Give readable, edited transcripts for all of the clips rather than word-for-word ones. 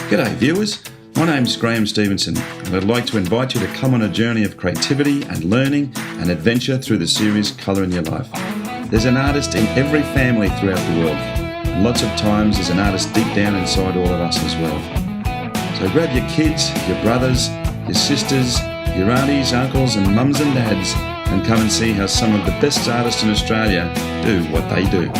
G'day viewers, my name's Graham Stevenson and I'd like to invite you to come on a journey of creativity and learning and adventure through the series Colour in Your Life. There's an artist in every family throughout the world, and lots of times there's an artist deep down inside all of us as well. So grab your kids, your brothers, your sisters, your aunties, uncles and mums and dads and come and see how some of the best artists in Australia do what they do.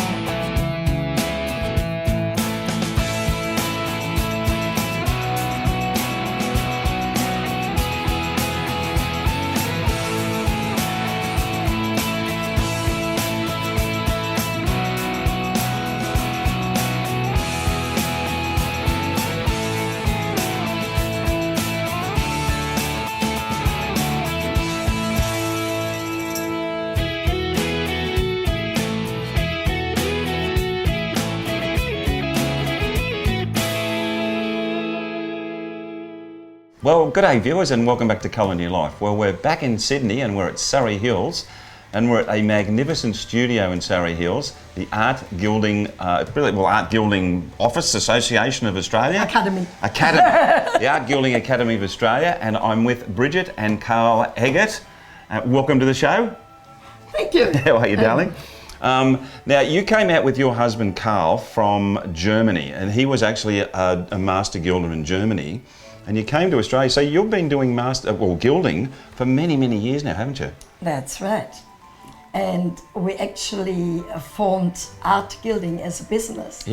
Well, good day viewers and welcome back to Colour in Your Life. Well, we're back in Sydney and we're at Surrey Hills and we're at a magnificent studio in Surrey Hills, the Art Gilding, Art Gilding Office Association of Australia. Academy. The Art Gilding Academy of Australia, and I'm with Brigitte and Karl Eggert. Welcome to the show. Thank you. How are you, darling? Now, you came out with your husband Karl from Germany, and he was actually a Master Gilder in Germany. And you came to Australia, so you've been doing gilding for many, many years now, haven't you? That's right. And we actually formed Art Gilding as a business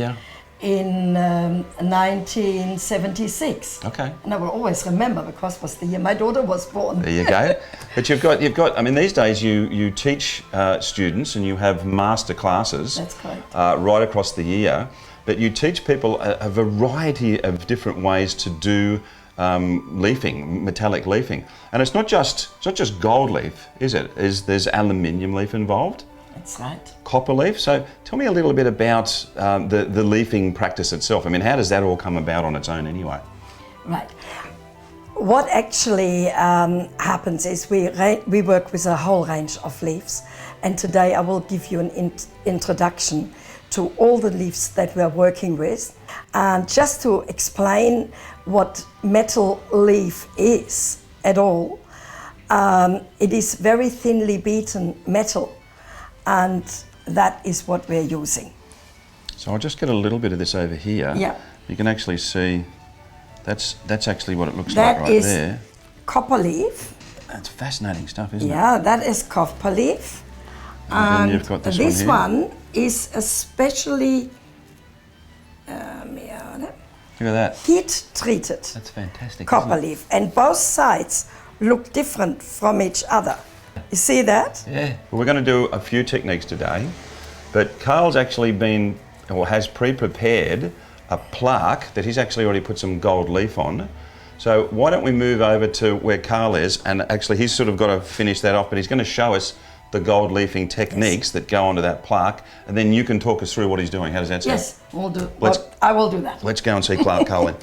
in 1976. Okay. And I will always remember because it was the year my daughter was born. There you go. But you've got. I mean, these days you teach students and you have master classes. That's correct. Right across the year. But you teach people a variety of different ways to do leafing, metallic leafing, and it's not just gold leaf, is it? There's aluminium leaf involved. That's right. Copper leaf. So tell me a little bit about the leafing practice itself. I mean, how does that all come about on its own anyway? Right. What actually happens is we work with a whole range of leaves, and today I will give you an introduction to all the leaves that we are working with. And just to explain what metal leaf is at all, it is very thinly beaten metal, and that is what we're using. So I'll just get a little bit of this over here. Yeah. You can actually see that's actually what it looks like right there. That is copper leaf. That's fascinating stuff, isn't it? Yeah, that is copper leaf. And then you've got this one is especially Look at that. heat treated. That's fantastic. Copper leaf, and both sides look different from each other. You see that? Yeah. Well, we're going to do a few techniques today, but Karl's actually has pre-prepared a plaque that he's actually already put some gold leaf on. So why don't we move over to where Karl is, and actually he's sort of got to finish that off, but he's going to show us the gold leafing techniques that go onto that plaque, and then you can talk us through what he's doing. How does that sound? Yes, we'll do. Let's- I will do that. Let's go and see Karl then.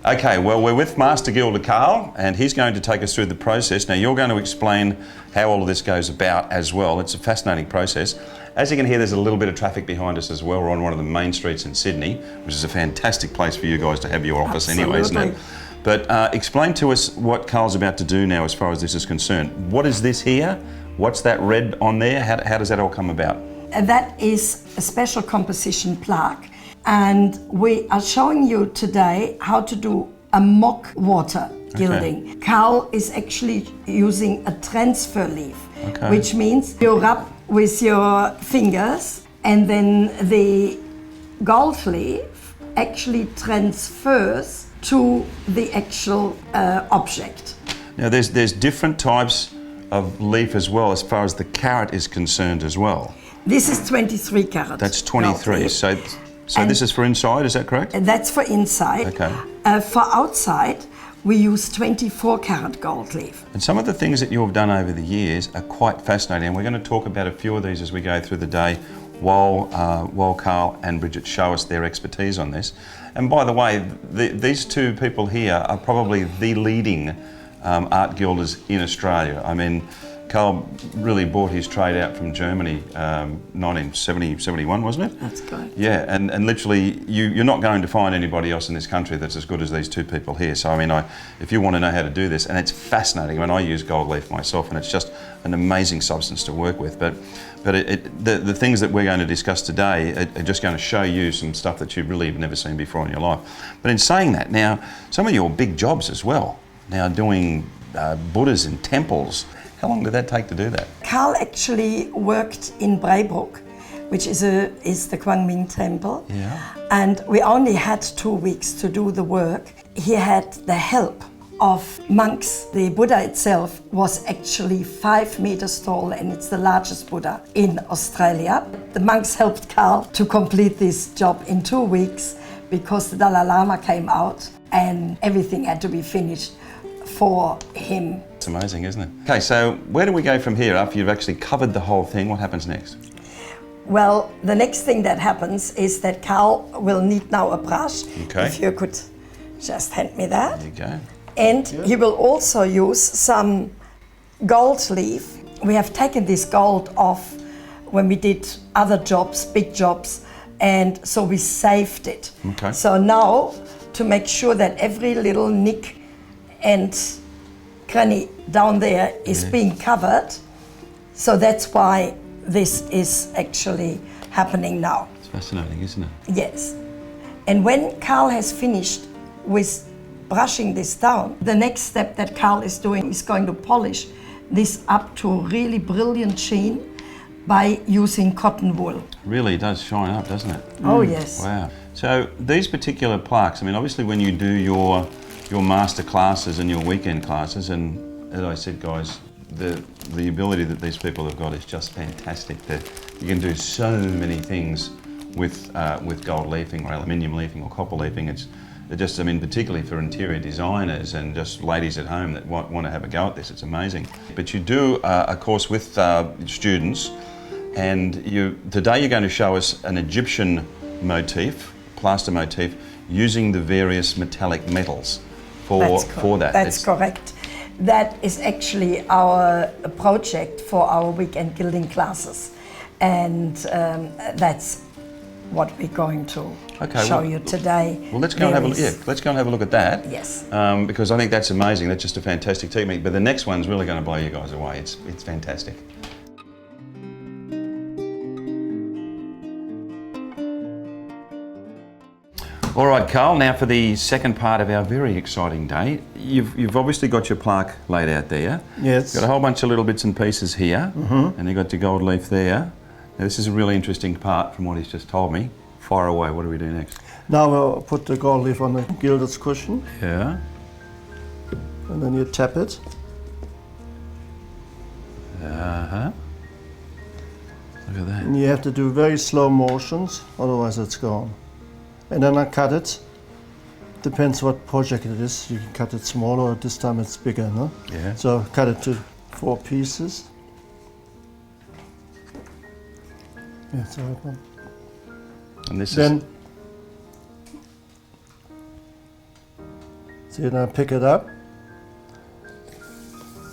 Okay, well, we're with Master Gilder Karl, and he's going to take us through the process. Now, you're going to explain how all of this goes about as well. It's a fascinating process. As you can hear, there's a little bit of traffic behind us as well. We're on one of the main streets in Sydney, which is a fantastic place for you guys to have your office anyway, isn't it? But explain to us what Karl's about to do now as far as this is concerned. What is this here? What's that red on there? How does that all come about? And that is a special composition plaque. And we are showing you today how to do a mock water gilding. Okay. Karl is actually using a transfer leaf, which means you rub with your fingers and then the gold leaf actually transfers to the actual object. Now there's different types of leaf as well as far as the carat is concerned as well. This is 23 carat. That's 23. So this is for inside, is that correct? And that's for inside. Okay. For outside, we use 24 karat gold leaf. And some of the things that you've done over the years are quite fascinating, and we're going to talk about a few of these as we go through the day while Karl and Brigitte show us their expertise on this. And by the way, these two people here are probably the leading art gilders in Australia. I mean, Karl really brought his trade out from Germany, 1970, 71, wasn't it? That's correct. Yeah, and literally you're not going to find anybody else in this country that's as good as these two people here. So I mean, if you want to know how to do this, and it's fascinating. I mean, I use gold leaf myself, and it's just an amazing substance to work with. But the things that we're going to discuss today are just going to show you some stuff that you've really never seen before in your life. But in saying that, now some of your big jobs as well. Now doing Buddhas in temples. How long did that take to do that? Karl actually worked in Breiburg, which is the Guangming temple. Yeah. And we only had 2 weeks to do the work. He had the help of monks. The Buddha itself was actually 5 meters tall, and it's the largest Buddha in Australia. The monks helped Karl to complete this job in 2 weeks because the Dalai Lama came out and everything had to be finished for him. It's amazing, isn't it? Okay, so where do we go from here? After you've actually covered the whole thing, what happens next? Well, the next thing that happens is that Karl will need now a brush. Okay. If you could just hand me that. There you go. And he will also use some gold leaf. We have taken this gold off when we did other jobs, big jobs, and so we saved it. Okay. So now, to make sure that every little nick and cranny down there is being covered, so that's why this is actually happening now. It's fascinating, isn't it? Yes. And when Karl has finished with brushing this down, the next step that Karl is doing is going to polish this up to a really brilliant sheen by using cotton wool. Really does shine up, doesn't it? Oh yes. Wow. So these particular plaques, I mean, obviously when you do your master classes and your weekend classes, and as I said, guys, the ability that these people have got is just fantastic. You can do so many things with gold leafing or aluminium leafing or copper leafing. It's just, I mean, particularly for interior designers and just ladies at home that want to have a go at this, it's amazing. But you do a course with students, and today you're going to show us an Egyptian motif, plaster motif, using the various metallic metals for that. That's correct. That is actually our project for our weekend gilding classes, and that's what we're going to show you today. Well, let's go and have a look at that. Yes. Because I think that's amazing. That's just a fantastic technique. But the next one's really going to blow you guys away. It's fantastic. All right, Karl, now for the second part of our very exciting day. You've obviously got your plaque laid out there. Yes. You've got a whole bunch of little bits and pieces here, and you've got your gold leaf there. Now this is a really interesting part from what he's just told me. Fire away, what do we do next? Now we'll put the gold leaf on the gilded cushion, Yeah. and then you tap it. Uh-huh. Look at that. And you have to do very slow motions, otherwise it's gone. And then I cut it. Depends what project it is. You can cut it smaller, or this time it's bigger, no? Yeah. So cut it to 4 pieces. Yeah, it's the right one. And this Then, so you now pick it up.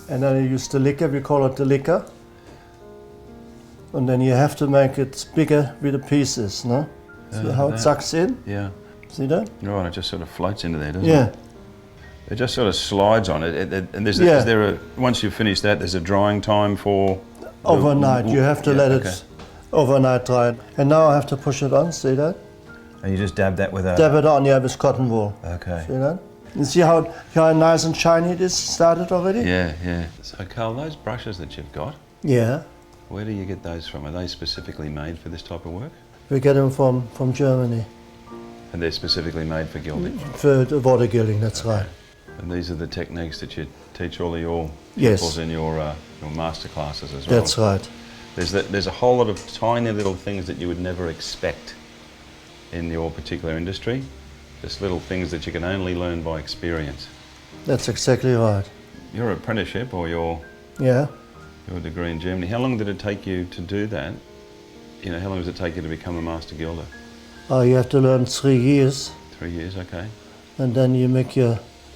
And then you use the liquor, we call it the liquor. And then you have to make it bigger with the pieces, no? See how it sucks in? Yeah. See that? Right, it just sort of floats into there, doesn't Yeah. it? It just sort of slides on it. And is Yeah. there once you finish that, there's a drying time for... Overnight. You have to let it overnight dry. And now I have to push it on, see that? And you just dab that with a... Dab it on, yeah, with cotton wool. Okay. See that? You see how nice and shiny it is started already? Yeah, yeah. So Karl, those brushes that you've got, Yeah. where do you get those from? Are they specifically made for this type of work? We get them from Germany. And they're specifically made for gilding? For the water gilding, that's right. And these are the techniques that you teach all of your Yes. pupils in your master classes as well? That's right. There's a whole lot of tiny little things that you would never expect in your particular industry. Just little things that you can only learn by experience. That's exactly right. Your apprenticeship or your Yeah. degree in Germany, how long did it take you to do that? You know, how long does it take you to become a Master Gilder? You have to learn 3 years. 3 years, okay. And then you make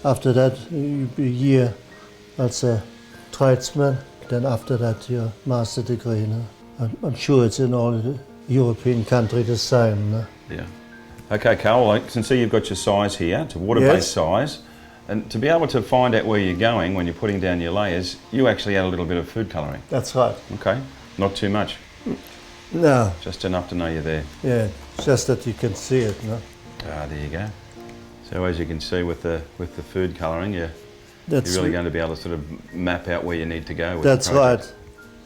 after that, you be a year as a tradesman. then after that your master degree. No? I'm sure it's in all the European countries the same. No? Yeah. Okay, Karl, I can see you've got your size here, it's a water-based size. And to be able to find out where you're going when you're putting down your layers, you actually add a little bit of food colouring. That's right. Okay, not too much. No. Just enough to know you're there. Yeah, just that you can see it. No? Ah, there you go. So as you can see with the food colouring, you're That's really going to be able to sort of map out where you need to go with That's the project. right.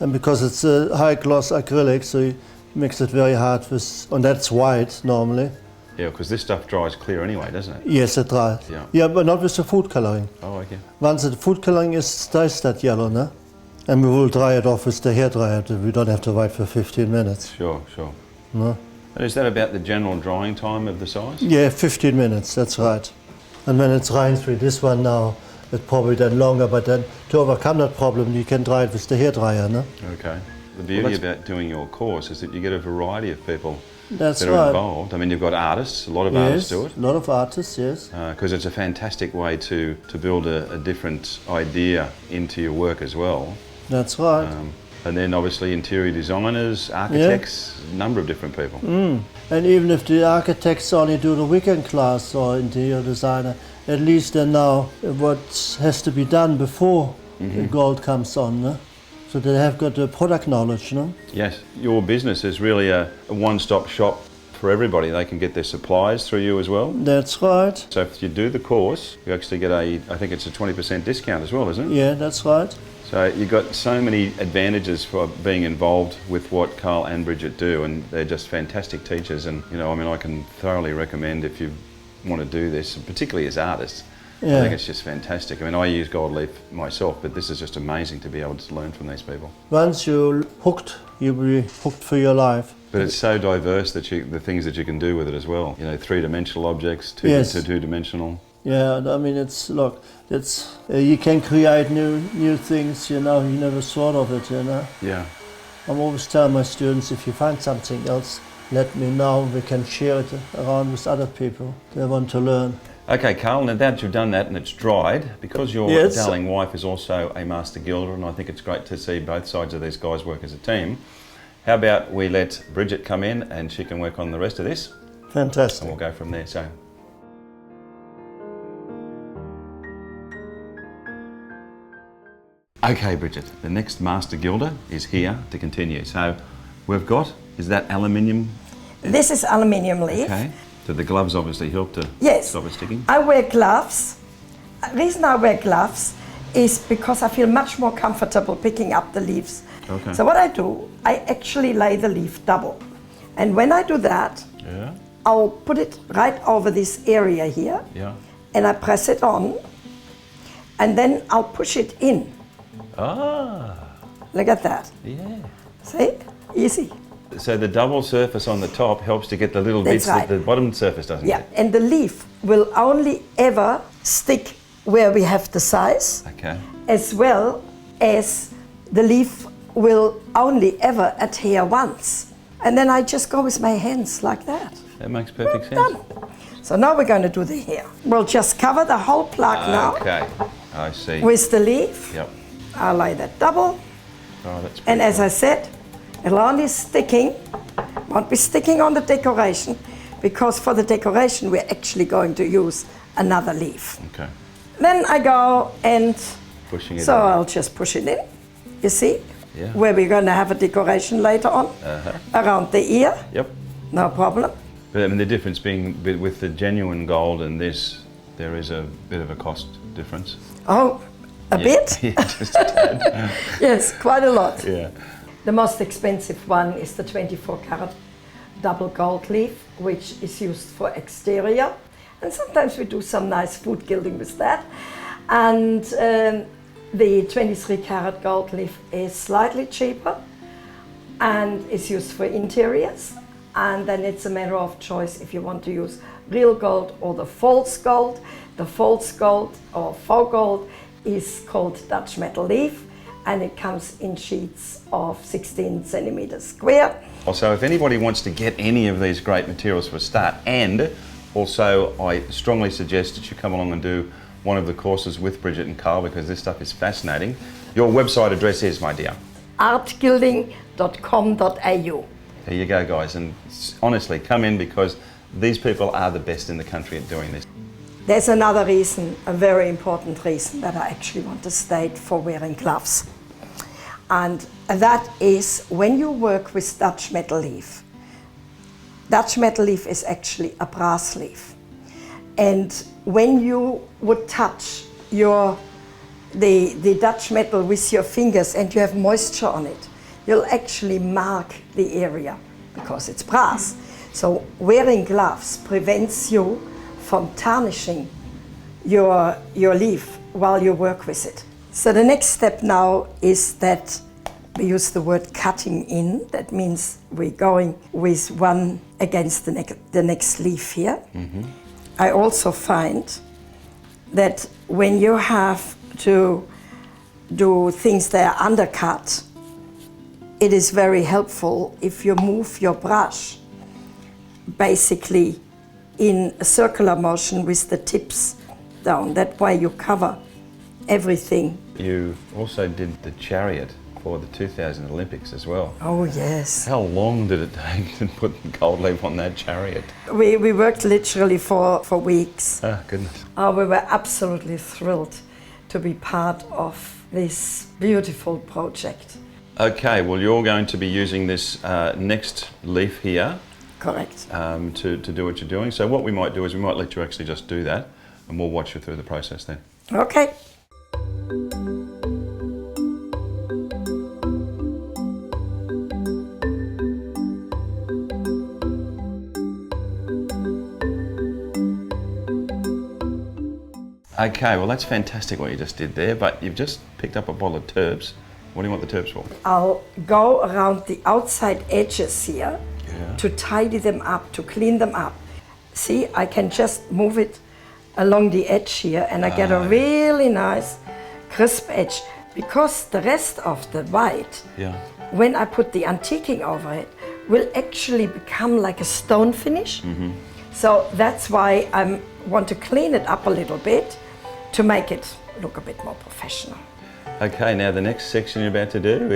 And because it's a high gloss acrylic, so you mix it very hard with, and that's white normally. Yeah, because this stuff dries clear anyway, doesn't it? Yes, it dries. Yeah. Yeah, but not with the food coloring. Oh, okay. Once the food coloring is, stays that yellow, no? And we will dry it off with the hairdryer. We don't have to wait for 15 minutes. Sure, sure. No? And is that about the general drying time of the size? Yeah, 15 minutes, that's right. And when it's drying through this one now, it's probably then longer, but then to overcome that problem, you can dry it with the hairdryer, no? Okay. The beauty about doing your course is that you get a variety of people That's that are right. involved. I mean, you've got artists, a lot of artists do it. a lot of artists, yes. Because it's a fantastic way to build a different idea into your work as well. That's right. And then obviously interior designers, architects, a number of different people. And even if the architects only do the weekend class or interior designer, at least they know what has to be done before the gold comes on. No? So they have got the product knowledge. No? Yes, your business is really a one-stop shop for everybody. They can get their supplies through you as well. That's right. So if you do the course, you actually get I think it's a 20% discount as well, isn't it? Yeah, that's right. So you've got so many advantages for being involved with what Karl and Brigette do, and they're just fantastic teachers. And you know, I mean, I can thoroughly recommend if you want to do this, particularly as artists. Yeah. I think it's just fantastic. I mean, I use gold leaf myself, but this is just amazing to be able to learn from these people. Once you're hooked, you'll be hooked for your life. But it's so diverse that the things that you can do with it as well. You know, three-dimensional objects, Yes. two-dimensional. Yeah, I mean, you can create new things, you know, you never thought of it, you know. Yeah. I'm always telling my students, if you find something else, let me know, we can share it around with other people. They want to learn. Okay, Karl, now that you've done that and it's dried, because your Yes. darling wife is also a Master Gilder, and I think it's great to see both sides of these guys work as a team, how about we let Brigette come in and she can work on the rest of this, and Fantastic. we'll go from there. So. Okay, Brigette, the next Master Gilder is here to continue. So we've got, is that aluminium? This is aluminium leaf. Okay. So the gloves obviously help to Yes. stop it sticking. I wear gloves. The reason I wear gloves is because I feel much more comfortable picking up the leaves. Okay. So what I do, I actually lay the leaf double. And when I do that, Yeah, I'll put it right over this area here, yeah. and I press it on, and then I'll push it in. Ah, Look at that. yeah. See? Easy. So the double surface on the top helps to get the little That's bits right. that the bottom surface doesn't Yeah, get. and the leaf will only ever stick where we have the size, Okay. as well as the leaf will only ever adhere once. And then I just go with my hands like that. That makes perfect sense. Done. So now we're going to do the hair. We'll just cover the whole plug now Okay, I see. with the leaf. Yep. I'll lay that double. Oh, that's And pretty as cool. I said, it'll only won't be sticking on the decoration, because for the decoration we're actually going to use another leaf. Okay. Then I go and Pushing it so in. I'll just push it in, you see, Yeah. where we're going to have a decoration later on, around the ear, Yep. no problem. But I mean, the difference being with the genuine gold and this, there is a bit of a cost difference. Oh, a bit? Yeah, just a tad. Yes, quite a lot. Yeah. The most expensive one is the 24 karat double gold leaf, which is used for exterior. And sometimes we do some nice food gilding with that. And the 23 karat gold leaf is slightly cheaper and is used for interiors. And then it's a matter of choice if you want to use real gold or the false gold. The false gold or faux gold is called Dutch metal leaf, and it comes in sheets of 16 centimeters square. Also, if anybody wants to get any of these great materials for a start, and also I strongly suggest that you come along and do one of the courses with Brigitte and Karl, because this stuff is fascinating. Your website address is, my dear? artgilding.com.au. There you go, guys, and honestly, come in because these people are the best in the country at doing this. There's another reason, a very important reason that I actually want to state for wearing gloves. And that is when you work with Dutch metal leaf. Dutch metal leaf is actually a brass leaf. And when you would touch the Dutch metal with your fingers and you have moisture on it, you'll actually mark the area because it's brass. So wearing gloves prevents you from tarnishing your leaf while you work with it. So the next step now is that we use the word cutting in. That means we're going with one against the next leaf here. Mm-hmm. I also find that when you have to do things that are undercut, it is very helpful if you move your brush basically in a circular motion with the tips down. That way you cover everything. You also did the chariot for the 2000 Olympics as well. Oh yes. How long did it take to put the gold leaf on that chariot? We worked literally for weeks. Oh goodness. We were absolutely thrilled to be part of this beautiful project. Okay, well you're going to be using this next leaf here. Correct. To do what you're doing. So what we might do is we might let you actually just do that and we'll watch you through the process then. Okay. Okay, well that's fantastic what you just did there, but you've just picked up a bottle of turbs. What do you want the turbs for? I'll go around the outside edges here to tidy them up, to clean them up. See, I can just move it along the edge here and I get a really nice crisp edge because the rest of the white, when I put the antiquing over it, will actually become like a stone finish. Mm-hmm. So that's why I want to clean it up a little bit to make it look a bit more professional. Okay, now the next section you're about to do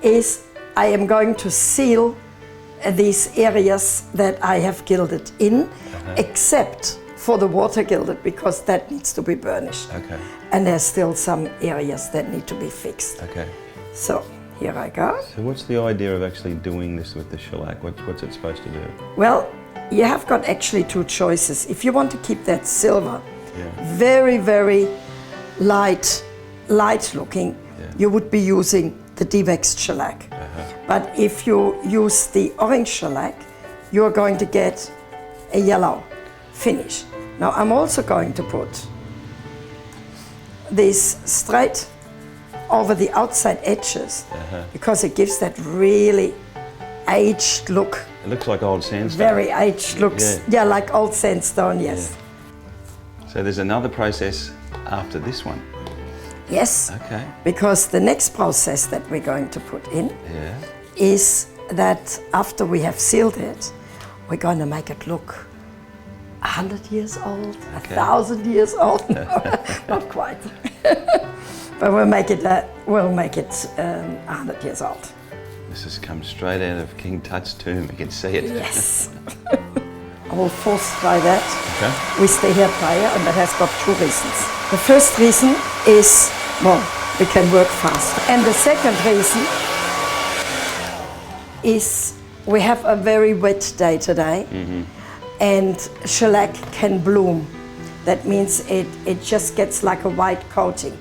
is I am going to seal these areas that I have gilded in, except for the water gilded because that needs to be burnished. Okay. And there's still some areas that need to be fixed. Okay. So here I go. So what's the idea of actually doing this with the shellac? What's it supposed to do? Well, you have got actually two choices. If you want to keep that silver very, very light looking, you would be using the de-waxed shellac. But if you use the orange shellac, you're going to get a yellow finish. Now I'm also going to put this straight over the outside edges because it gives that really aged look. It looks like old sandstone. Very aged looks, like old sandstone, yes. Yeah. So there's another process after this one. Yes, okay. Because the next process that we're going to put in is that after we have sealed it, we're going to make it look 100 years old, 1,000 years old. No, not quite. But we'll make it 100 years old. This has come straight out of King Tut's tomb. You can see it. Yes. I will force dry that with the hair dryer, and that has got two reasons. The first reason is, well, we can work fast. And the second reason is we have a very wet day today, and shellac can bloom. That means it just gets like a white coating.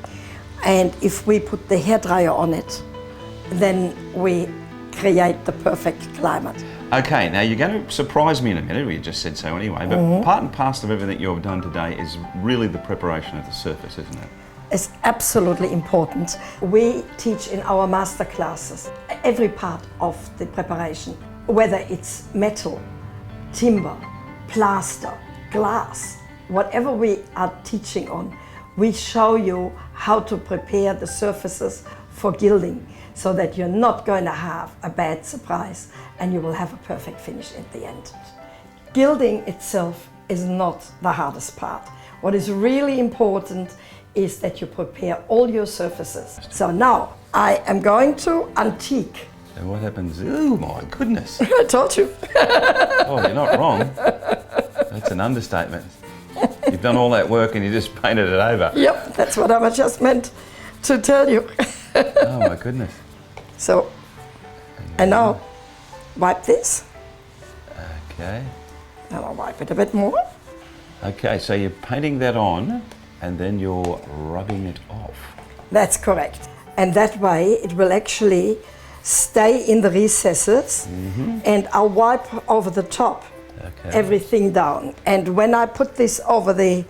And if we put the hairdryer on it, then we create the perfect climate. Okay, now you're going to surprise me in a minute, you just said so anyway, but part and parcel of everything you've done today is really the preparation of the surface, isn't it? It's absolutely important. We teach in our master classes every part of the preparation, whether it's metal, timber, plaster, glass, whatever we are teaching on, we show you how to prepare the surfaces for gilding so that you're not going to have a bad surprise and you will have a perfect finish at the end. Gilding itself is not the hardest part. What is really important is that you prepare all your surfaces. So now I am going to antique. And what happens? Oh my goodness. I told you. Oh, you're not wrong. That's an understatement. You've done all that work and you just painted it over. Yep, that's what I just meant to tell you. Oh my goodness. So, and now wipe this. Okay. And I'll wipe it a bit more. Okay, so you're painting that on and then you're rubbing it off. That's correct. And that way it will actually stay in the recesses, and I'll wipe over the top everything down. And when I put this over the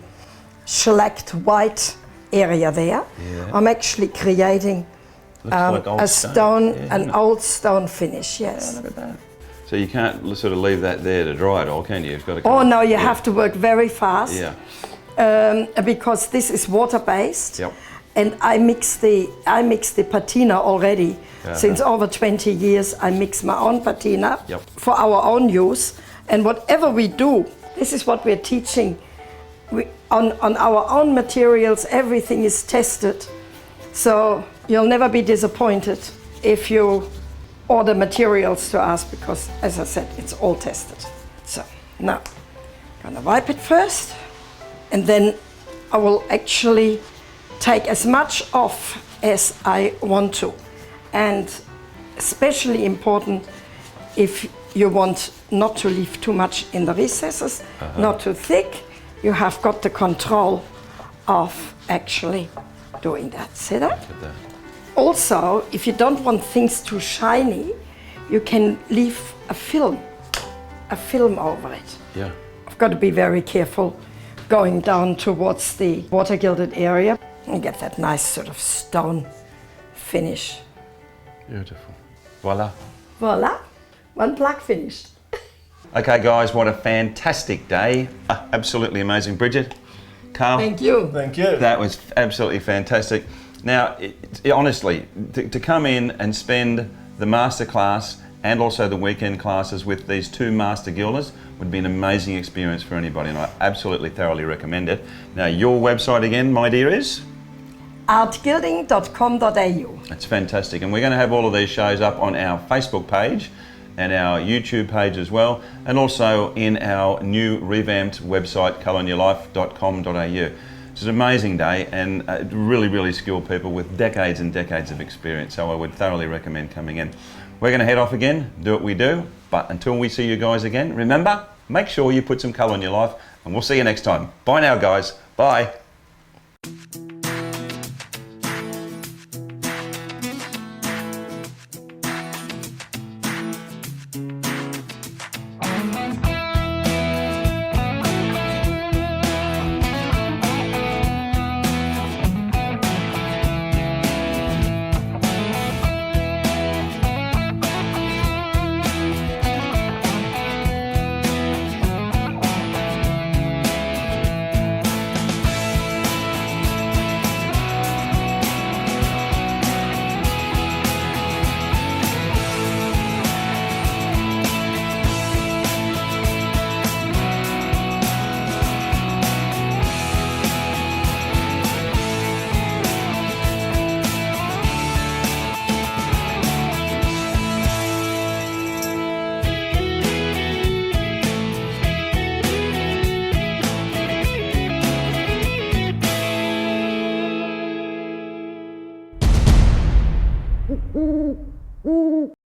shellacked white area there, I'm actually creating like old a stone, Yeah, an old stone finish, yes. look at that. So you can't sort of leave that there to dry at all, can you? You've got to Oh no, you have to work very fast. Yeah. Because this is water-based. Yep. And I mix the patina already. Since over 20 years, I mix my own patina for our own use. And whatever we do, this is what we're teaching. On our own materials, everything is tested. So you'll never be disappointed if you order materials to us, because as I said, it's all tested. So now, I'm gonna wipe it first, and then I will actually take as much off as I want to. And especially important if you want not to leave too much in the recesses, not too thick, you have got the control of actually doing that. See that? Also, if you don't want things too shiny, you can leave a film over it. Yeah. I've got to be very careful going down towards the water gilded area and get that nice sort of stone finish. Beautiful. Voila. Voila, one plaque finished. Okay guys, what a fantastic day. Absolutely amazing. Brigitte, Karl. Thank you. Thank you. That was absolutely fantastic. Now, honestly, to come in and spend the master class and also the weekend classes with these two master gilders would be an amazing experience for anybody, and I absolutely thoroughly recommend it. Now, your website again, my dear, is? artgilding.com.au. That's fantastic, and we're going to have all of these shows up on our Facebook page and our YouTube page as well, and also in our new revamped website, colouryourlife.com.au. It's an amazing day, and really, really skilled people with decades and decades of experience, so I would thoroughly recommend coming in. We're going to head off again, do what we do, but until we see you guys again, remember, make sure you put some colour in your life, and we'll see you next time. Bye now, guys. Bye.